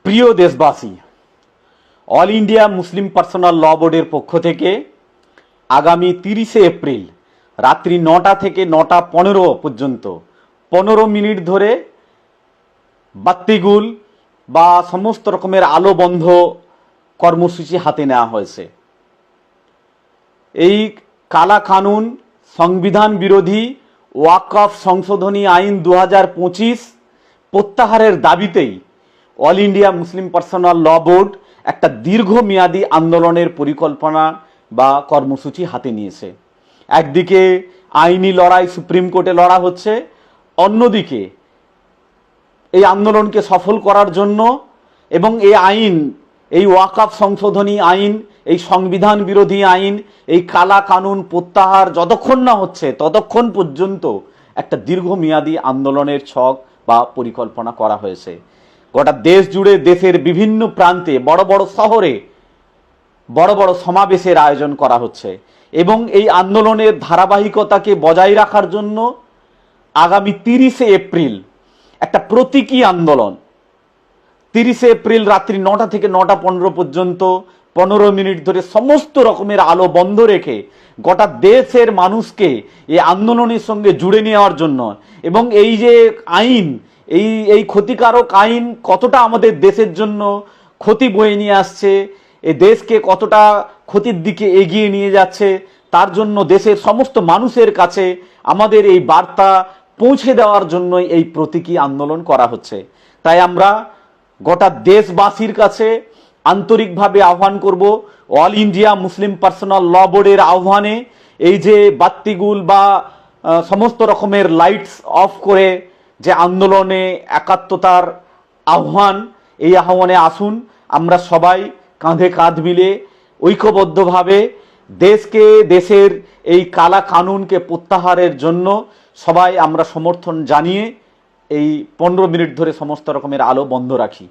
প্রিয় দেশবাসী, all India Muslim personal ল বোর্ডের পক্ষ থেকে আগামী 30শে এপ্রিল রাত্রি 9টা থেকে 9টা 15 পর্যন্ত 15 মিনিট ধরে বাত্তিগুল বা সমস্ত রকমের আলো বন্ধ কর্মসূচি হাতে নেওয়া হয়েছে। এই কালা কানুন, সংবিধান বিরোধী ওয়াকফ সংশোধনী আইন 2025 প্রত্যাহারের দাবিতেই অল ইন্ডিয়া মুসলিম পার্সোনাল ল বোর্ড একটা দীর্ঘমেয়াদী আন্দোলনের পরিকল্পনা বা কর্মসূচি হাতে নিয়েছে। একদিকে আইনি লড়াই সুপ্রিম কোর্টে লড়া হচ্ছে, অন্যদিকে এই আন্দোলনকে সফল করার জন্য এবং এই ওয়াকফ সংশোধনী আইন, এই সংবিধান বিরোধী আইন, এই কালা কানুন প্রত্যাহার যতক্ষণ না হচ্ছে ততক্ষণ পর্যন্ত একটা দীর্ঘমেয়াদী আন্দোলনের ছক বা পরিকল্পনা করা হয়েছে। গোটা দেশ জুড়ে দেশের বিভিন্ন প্রান্তে বড় বড় শহরে বড় বড় সমাবেশের আয়োজন করা হচ্ছে এবং এই আন্দোলনের ধারাবাহিকতাকে বজায় রাখার জন্য আগামী 30শে এপ্রিল একটা প্রতীকী আন্দোলন, 30শে এপ্রিল রাত্রি 9টা থেকে 9টা 15 পর্যন্ত 15 মিনিট ধরে সমস্ত রকমের আলো বন্ধ রেখে গোটা দেশের মানুষকে এই আন্দোলনের সঙ্গে জুড়ে নেওয়ার জন্য এবং এই যে আইন, এই ক্ষতিকারক আইন কতটা আমাদের দেশের জন্য ক্ষতি বয়ে নিয়ে আসছে, এই দেশকে কতটা ক্ষতির দিকে এগিয়ে নিয়ে যাচ্ছে, তার জন্য দেশের সমস্ত মানুষের কাছে আমাদের এই বার্তা পৌঁছে দেওয়ার জন্যই এই প্রতীকী আন্দোলন করা হচ্ছে। তাই আমরা গোটা দেশবাসীর কাছে আন্তরিকভাবে আহ্বান করব, অল ইন্ডিয়া মুসলিম পার্সোনাল ল বোর্ডের আহ্বানে এই যে বাত্তিগুল বা সমস্ত রকমের লাইটস অফ করে যে আন্দোলনে একাত্মতার আহ্বান, এই আহ্বানে আসুন। আমরা সবাই কাঁধে কাঁধ মিলে ঐক্যবদ্ধভাবে দেশের এই কালা কানুনকে প্রত্যাহারের জন্য সবাই আমরা সমর্থন জানিয়ে এই 15 মিনিট ধরে সমস্ত রকমের আলো বন্ধ রাখি।